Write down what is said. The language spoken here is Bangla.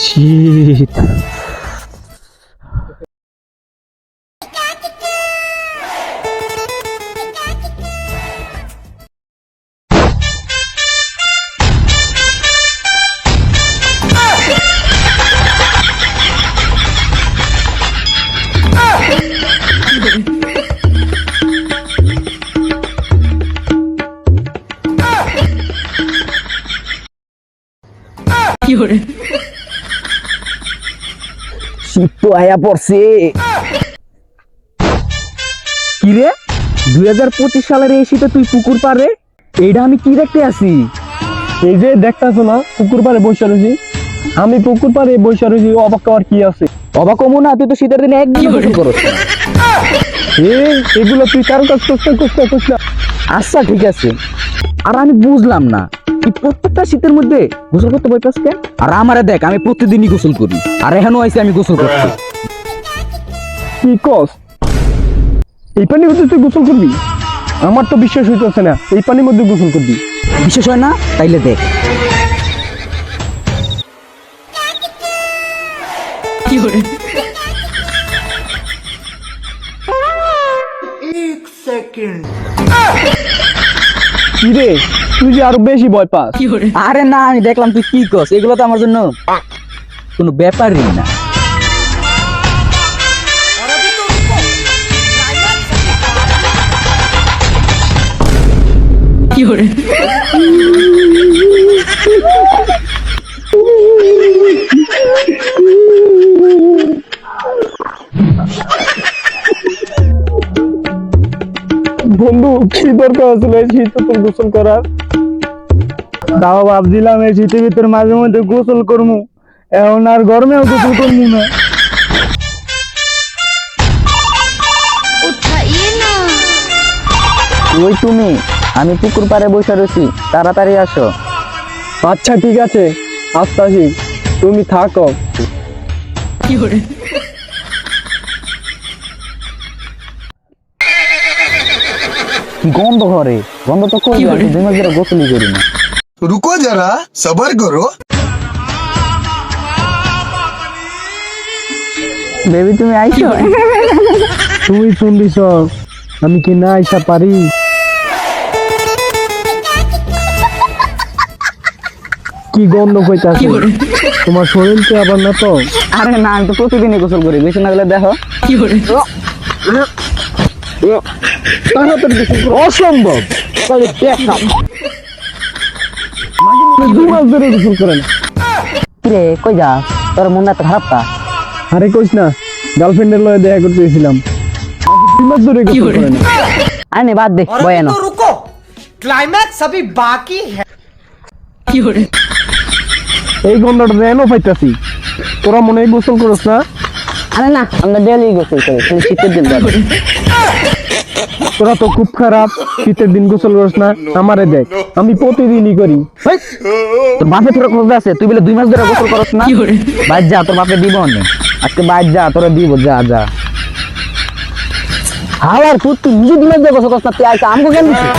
শীত। শীত তো আয়া পড়ছে। কিরে 2025 সালের এই শীতে তুই পুকুর পাড়ে? এইটা আমি কি দেখতে আছি? এই যে দেখতাছো না পুকুর পাড়ে বসে রয়েছি, আমি পুকুর পাড়ে বসে রয়েছি, অবাক হওয়ার কি আছে? অবাক হবো না, তুই তো শীতের দিনে একদিন গোসল করছ না। এগুলো তুই কারো কাজ করছ না। আচ্ছা ঠিক আছে, আর আমি বুঝলাম না তুই প্রত্যেকটা শীতের মধ্যে গোসল করতে ভয় পাস কেন? আর আমারে দেখ, আমি প্রতিদিনই গোসল করি, আর এখনো আইসি আমি গোসল করছি। কি কস? এই পানির মধ্যে তুই গোসল করবি? আমার তো বিশ্বাস হইতেছে না এই পানির মধ্যে গোসল করবি। বিশেষ হয় না? তাইলে দেখ। কি রে, তুই যে আরো বেশি ভয় পাস। আরে না, আমি দেখলাম তুই কি কস, এগুলো তো আমার জন্য কোনো ব্যাপারই না। বন্ধু কি দরকার ছিল এই শীতে তোর গোসল করার? তাও ভাবছিলাম এই শীতের ভিতরে মাঝে মধ্যে গোসল করবো, এখন আর গরমেও গোসল করবো না। ওই তুমি, আমি পুকুর পাড়ে বসে রয়েছি, তাড়াতাড়ি আসো। আচ্ছা ঠিক আছে, আসতাছি, তুমি থাকো। কি গন্ধ ঘরে, গন্ধ তো কই? 2 মাস ধরে গোসলই করি না। रुको जरा सबर करो। বেবি তুমি আইছো? তুমি শুনলিস, আমি কি না আইসা পারি? কি গন্ধ কইতাছে? তোমার শরীরকে আবার না তো? আরে না, আমি তো প্রতিদিনই গোসল করি, বেশি না গেলে দেখো। তাড়াতাড়ি গোসল করো। অসম্ভব, তাহলে দেখাম। মাঝে মধ্যে 2 মাস ধরে গোসল করে না। কিরে কই যা, তোর মন এত খারাপ কা? আরে কইস না, গার্লফ্রেন্ডের লয়ে দেখা করতে গেছিলাম, 2 মাস ধরে গোসল করে না। আরে বাদ দে, और বয়ানো। अभी तो रुको, क्लाइमैक्स अभी बाकी है। এই গন্ধটা রেনো পাইতাছি, তোরা মনে হয় গোসল করছ না? আরে না, আমরা ডেলি গোসল করি, খালি শীতের দিন বাদে। তোরা তো খুব খারাপ, শীতের দিন গোসল করছ না। আমারে দেখ, আমি প্রতিদিনই করি। হেই, তোর বাপে তোর খোঁজ আছে, তুই বলে 2 মাস ধরে গোসল করছ না? বাইর যা, তোর বাপে দিব না আজকে, বাইর যা, তোরা দিব, যা যা। হাওয়ার পুত, তুই নিজে 2 মাস ধরে গোসল করছ না, তুই আইসা আমগো কেন দিছিস?